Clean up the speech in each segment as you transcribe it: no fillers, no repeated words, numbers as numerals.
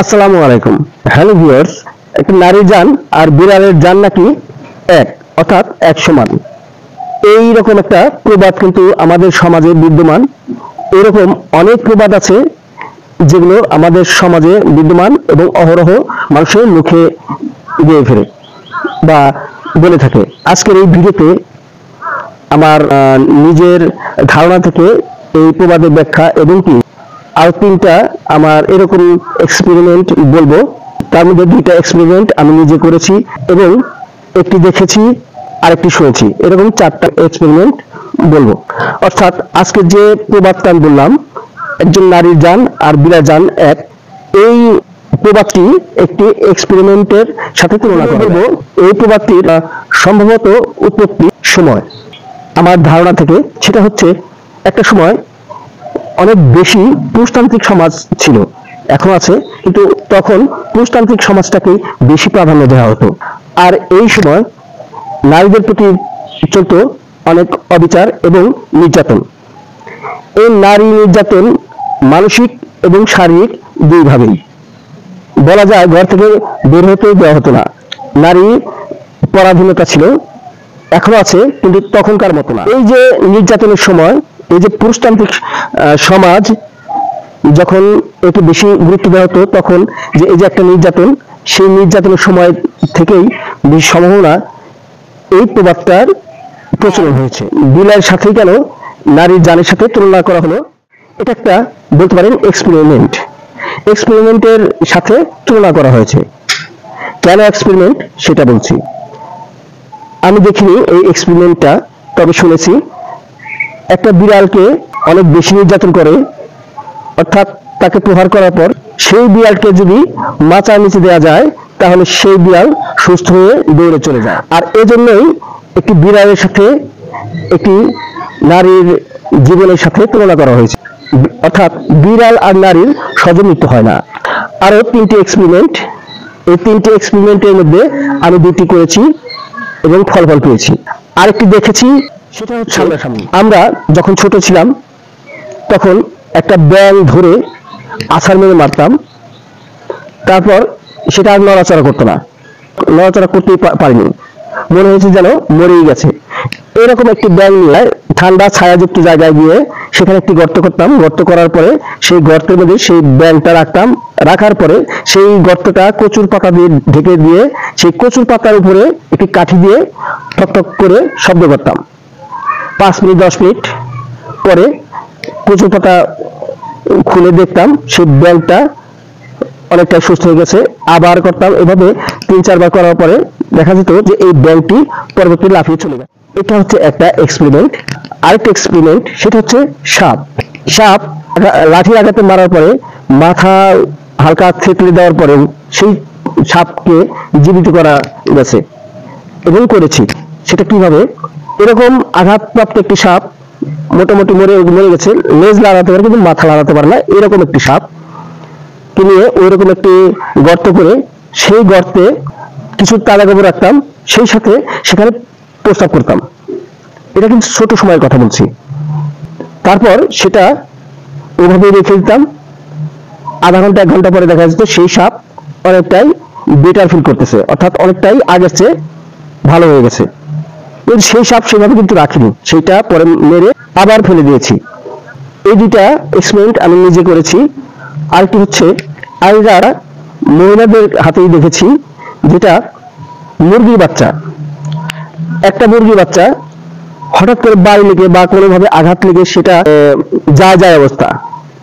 আসসালামু আলাইকুম। Hello viewers, একটা নারীর জান আর বিড়ালের জান নাকি এক, অর্থাৎ এক সমান। এই রকম একটা প্রবাদ কিন্তু আমাদের সমাজে বিদ্যমান। এরকম অনেক প্রবাদ আছে যেগুলো আমাদের সমাজে বিদ্যমান এবং অহরহ মানুষের মুখে দিয়ে ফেরে বা বলে থাকে। আজকের এই ভিডিওতে আমার নিজের ধারণা থেকে এই প্রবাদের ব্যাখ্যা এবং কি আর তিনটা আমার এরকম এক্সপেরিমেন্ট বলবো। তার মধ্যে দুইটা এক্সপেরিমেন্ট আমি নিজে করেছি এবং একটি দেখেছি আর একটি শুনেছি, এরকম চারটা এক্সপেরিমেন্ট বলবো। অর্থাৎ আজকে যে প্রবাদটা আমি বললাম, একজন নারীর জান আর বিড়াল জান এক, এই প্রবাদটি একটি এক্সপেরিমেন্টের সাথে তুলনা করব। এই প্রবাদটির সম্ভবত উৎপত্তি সময় আমার ধারণা থেকে সেটা হচ্ছে, একটা সময় অনেক বেশি পুরুষতান্ত্রিক সমাজ ছিল, এখন আছে, কিন্তু তখন পুরুষতান্ত্রিক সমাজটাকে বেশি প্রাধান্য দেওয়া হতো। আর এই সময় নারীদের প্রতি চলত অনেক অবিচার এবং নির্যাতন। এই নারী নির্যাতন মানসিক এবং শারীরিক দুইভাবেই। বলা যায় ঘর থেকে বের হতে দেওয়া হতো না। নারী পরাধীনতা ছিল, এখনো আছে, কিন্তু তখনকার মতো না। এই যে নির্যাতনের সময়, এই যে পুরুষতান্ত্রিক সমাজ যখন একে বেশি গুরুত্ব দেওয়া হতো, তখন যে এই যে একটা নির্যাতন, সেই নির্যাতনের সময় থেকেই বেশি সম্ভাবনা এই প্রবাদটার প্রচলন হয়েছে। বিড়ালের সাথেই কেন নারীর জানের সাথে তুলনা করা হলো, এটা একটা বলতে পারেন এক্সপেরিমেন্টের সাথে তুলনা করা হয়েছে। কেন এক্সপেরিমেন্ট সেটা বলছি। আমি দেখিনি এই এক্সপেরিমেন্টটা, তবে শুনেছি একটা বিড়ালকে অনেক বেশি নির্যাতন করে, অর্থাৎ তাকে প্রহার করার পর সেই বিড়ালকে যদি মাচার নিচে দেওয়া যায়, তাহলে সেই বিড়াল সুস্থ হয়ে দৌড়ে চলে যায়। আর এজন্যই একটি বিড়ালের সাথে একটি নারীর জীবনের সাথে তুলনা করা হয়েছে, অর্থাৎ বিড়াল আর নারীর স্বজনমিত্য হয় না। আরো তিনটি এক্সপেরিমেন্ট, এই তিনটি এক্সপেরিমেন্টের মধ্যে আমি দুটি করেছি এবং ফলাফল পেয়েছি। আরেকটি দেখেছি, সেটা হচ্ছে আমরা যখন ছোট ছিলাম তখন একটা ব্যাঙ ধরে আছাড় মেরে মারতাম, তারপর সেটা আর নড়াচড়া করতো না, নড়াচড়া করতেই পারিনি, মনে হয়েছে যেন মরেই গেছে। এরকম একটি ব্যাঙ নিয়ে ঠান্ডা ছায়াযুক্ত জায়গায় গিয়ে সেখানে একটি গর্ত করতাম। গর্ত করার পরে সেই গর্তের মধ্যে সেই ব্যাঙটা রাখতাম। রাখার পরে সেই গর্তটা কচুর পাতা দিয়ে ঢেকে দিয়ে সেই কচুর পাতার উপরে একটি কাঠি দিয়ে ঠক ঠক করে শব্দ করতাম। 5 মিনিট 10 মিনিট পরে কচুর পাতা খুলে দেখতাম সেই ব্যাঙটা অনেকটা সুস্থ হয়ে গেছে। আবার করতাম, এভাবে 3-4 বার করার পরে দেখা যেত যে এই ব্যাঙটি পরবর্তী লাফিয়ে চলে যায়। এটা হচ্ছে একটা এক্সপেরিমেন্ট। আরেকটা এক্সপেরিমেন্ট, সেটা হচ্ছে সাপ লাঠির আঘাতে মারার পরে মাথা হালকা থেতলে দেওয়ার পরে সেই সাপকে জীবিত করা গেছে এবং করেছি। সেটা কিভাবে? এরকম আঘাতপ্রাপ্ত একটি সাপ মোটামুটি মরে গেছে, লেজ লাড়াতে পারে কিন্তু মাথা লাড়াতে পারে না, এরকম একটি সাপ নিয়ে ওইরকম একটি গর্ত করে সেই গর্তে কিছু তাজা গোবর রাখতাম, সেই সাথে সেখানে প্রস্রাব করতাম। এটা কিন্তু ছোট সময়ের কথা বলছি। তারপর সেটা ওইভাবে রেখে দিতাম। আধা ঘন্টা 1 ঘন্টা পরে দেখা যেত সেই সাপ অনেকটাই বেটার ফিল করতেছে, অর্থাৎ অনেকটাই আগের চেয়ে ভালো হয়ে গেছে। কিন্তু সেই সাপ সেভাবে কিন্তু রাখিনি, সেইটা পরে মেরে আবার ফেলে দিয়েছি। এই দুইটা এক্সপেরিমেন্ট আমি নিজে করেছি। আরেকটি হচ্ছে আগেকার মহিলাদের হাতেই দেখেছি, যেটা মুরগির বাচ্চা, একটা মুরগির বাচ্চা হঠাৎ করে বাড়ি লেগে বা কোনোভাবে আঘাত লেগে সেটা যায় অবস্থা,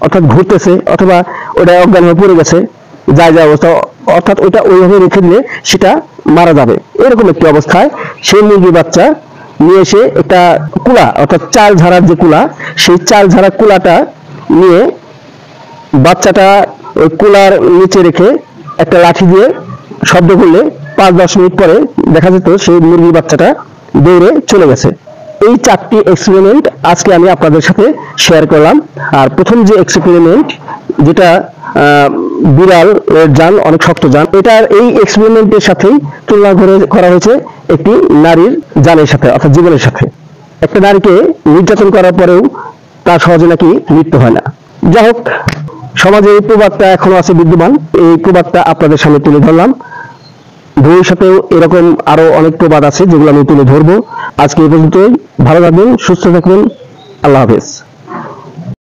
অর্থাৎ ঘুরতেছে, অথবা ওটা অজ্ঞান হয়ে পড়ে গেছে, যায় অবস্থা, অর্থাৎ ওটা ওইভাবে রেখে দিলে সেটা মারা যাবে, এরকম একটি অবস্থায় সেই মুরগির বাচ্চা নিয়ে এসে একটা কুলা, অর্থাৎ চাল ঝাড়ার যে কুলা, সেই চাল ঝাড়া কুলাটা নিয়ে বাচ্চাটা ওই কুলার নিচে রেখে একটা লাঠি দিয়ে শব্দ করলে 5-10 মিনিট পরে দেখা যেত সেই মুরগির বাচ্চাটা দৌড়ে চলে গেছে। এই 4টি এক্সপেরিমেন্ট আজকে আমি আপনাদের সাথে শেয়ার করলাম। আর প্রথম যে এক্সপেরিমেন্ট, যেটা বিড়াল জান অনেক শক্ত জান, এটার এই এক্সপেরিমেন্টের সাথেই তুলনা করা হয়েছে একটি নারীর জানের সাথে, অর্থাৎ জীবনের সাথে। একটা নারীকে নির্যাতন করার পরেও তার সহজে নাকি মৃত্যু হয় না। যাই হোক, সমাজে এই প্রবাদটা এখনো আছে বিদ্যমান। এই প্রবাদটা আপনাদের সামনে তুলে ধরলাম। ভবিষ্যতেও এরকম আরো অনেক প্রবাদ আছে যেগুলো আমি তুলে ধরবো। আজকে এই পর্যন্তই। ভালো থাকবেন, সুস্থ থাকবেন। আল্লাহ হাফেজ।